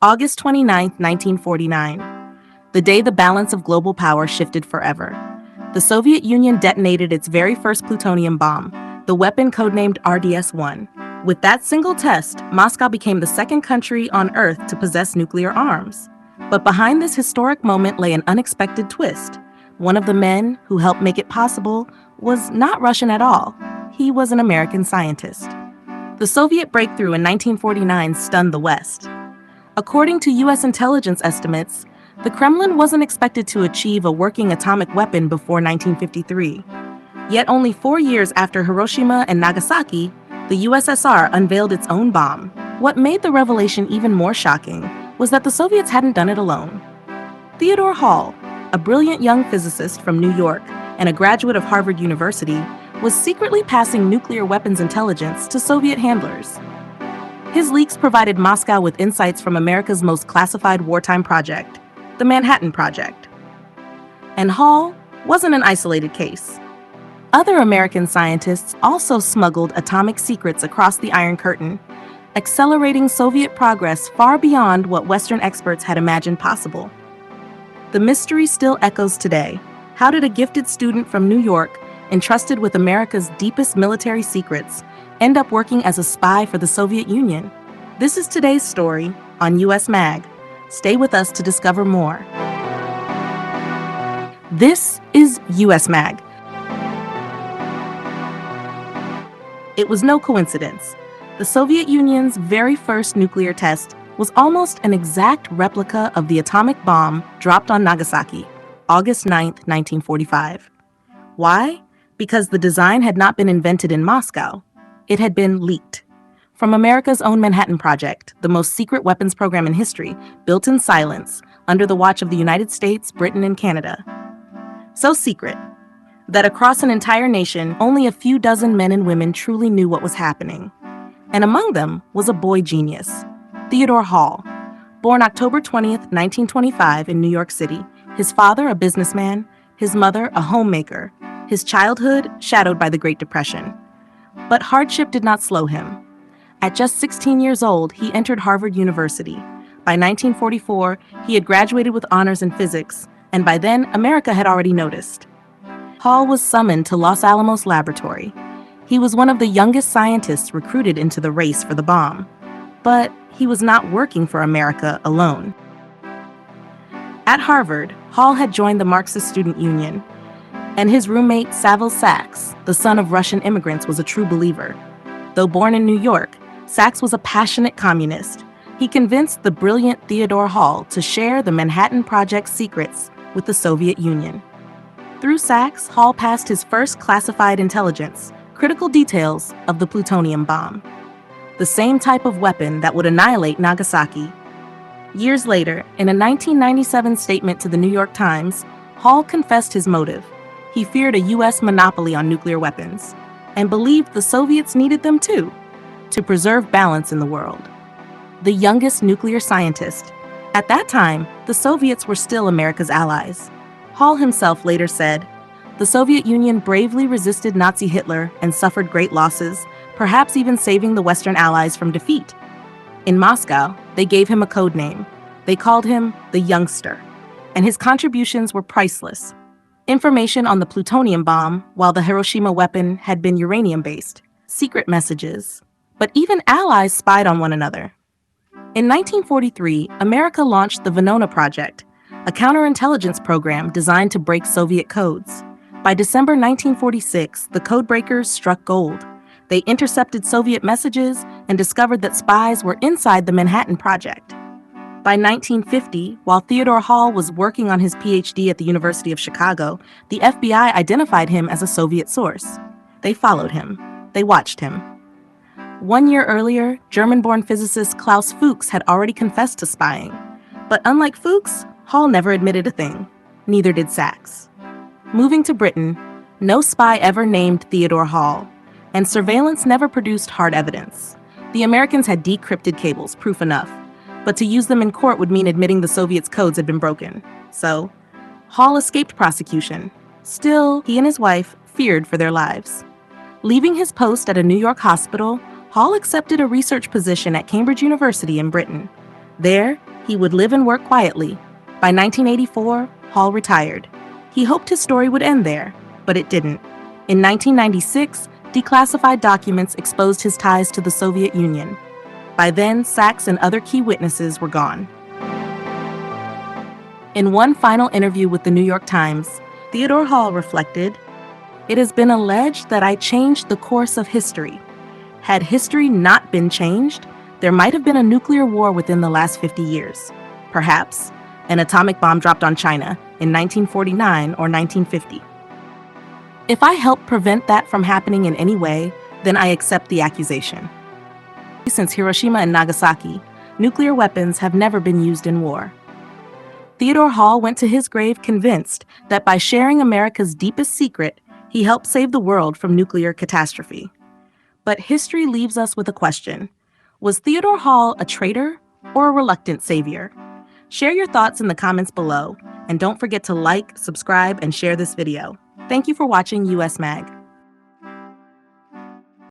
August 29, 1949, the day the balance of global power shifted forever. The Soviet Union detonated its very first plutonium bomb, the weapon codenamed RDS-1. With that single test, Moscow became the second country on Earth to possess nuclear arms. But behind this historic moment lay an unexpected twist. One of the men who helped make it possible was not Russian at all. He was an American scientist. The Soviet breakthrough in 1949 stunned the West. According to U.S. intelligence estimates, the Kremlin wasn't expected to achieve a working atomic weapon before 1953. Yet only 4 years after Hiroshima and Nagasaki, the USSR unveiled its own bomb. What made the revelation even more shocking was that the Soviets hadn't done it alone. Theodore Hall, a brilliant young physicist from New York and a graduate of Harvard University, was secretly passing nuclear weapons intelligence to Soviet handlers. His leaks provided Moscow with insights from America's most classified wartime project, the Manhattan Project. And Hall wasn't an isolated case. Other American scientists also smuggled atomic secrets across the Iron Curtain, accelerating Soviet progress far beyond what Western experts had imagined possible. The mystery still echoes today. How did a gifted student from New York, entrusted with America's deepest military secrets, end up working as a spy for the Soviet Union? This is today's story on USMag. Stay with us to discover more. This is USMag. It was no coincidence. The Soviet Union's very first nuclear test was almost an exact replica of the atomic bomb dropped on Nagasaki, August 9, 1945. Why? Because the design had not been invented in Moscow. It had been leaked. From America's own Manhattan Project, the most secret weapons program in history, built in silence, under the watch of the United States, Britain, and Canada. So secret that across an entire nation, only a few dozen men and women truly knew what was happening. And among them was a boy genius, Theodore Hall. Born October 20th, 1925 in New York City, his father a businessman, his mother a homemaker, his childhood shadowed by the Great Depression. But hardship did not slow him. At just 16 years old, he entered Harvard University. By 1944, he had graduated with honors in physics, and by then, America had already noticed. Hall was summoned to Los Alamos laboratory. He was one of the youngest scientists recruited into the race for the bomb. But he was not working for America alone. At Harvard, Hall had joined the Marxist Student Union, and his roommate Saville Sachs, the son of Russian immigrants, was a true believer. Though born in New York, Sachs was a passionate communist. He convinced the brilliant Theodore Hall to share the Manhattan Project's secrets with the Soviet Union. Through Sachs, Hall passed his first classified intelligence, critical details of the plutonium bomb, the same type of weapon that would annihilate Nagasaki. Years later, in a 1997 statement to the New York Times, Hall confessed his motive. He feared a U.S. monopoly on nuclear weapons, and believed the Soviets needed them too, to preserve balance in the world. The youngest nuclear scientist. At that time, the Soviets were still America's allies. Hall himself later said, "The Soviet Union bravely resisted Nazi Hitler and suffered great losses, perhaps even saving the Western allies from defeat." In Moscow, they gave him a code name. They called him the Youngster, and his contributions were priceless. Information on the plutonium bomb, while the Hiroshima weapon had been uranium-based, secret messages. But even allies spied on one another. In 1943, America launched the Venona project, a counterintelligence program designed to break Soviet codes. By December 1946, the codebreakers struck gold. They intercepted Soviet messages and discovered that spies were inside the Manhattan Project. By 1950, while Theodore Hall was working on his PhD at the University of Chicago, the FBI identified him as a Soviet source. They followed him. They watched him. 1 year earlier, German-born physicist Klaus Fuchs had already confessed to spying. But unlike Fuchs, Hall never admitted a thing. Neither did Sachs. Moving to Britain, no spy ever named Theodore Hall, and surveillance never produced hard evidence. The Americans had decrypted cables, proof enough, but to use them in court would mean admitting the Soviets' codes had been broken. So, Hall escaped prosecution. Still, he and his wife feared for their lives. Leaving his post at a New York hospital, Hall accepted a research position at Cambridge University in Britain. There, He would live and work quietly. By 1984, Hall retired. He hoped his story would end there, but it didn't. In 1996, declassified documents exposed his ties to the Soviet Union. By then, Sachs and other key witnesses were gone. In one final interview with the New York Times, Theodore Hall reflected, "It has been alleged that I changed the course of history. Had history not been changed, there might have been a nuclear war within the last 50 years. Perhaps an atomic bomb dropped on China in 1949 or 1950. If I helped prevent that from happening in any way, then I accept the accusation." Since Hiroshima and Nagasaki, nuclear weapons have never been used in war. Theodore Hall went to his grave convinced that by sharing America's deepest secret, he helped save the world from nuclear catastrophe. But history leaves us with a question. Was Theodore Hall a traitor or a reluctant savior? Share your thoughts in the comments below, and don't forget to like, subscribe, and share this video. Thank you for watching USMag.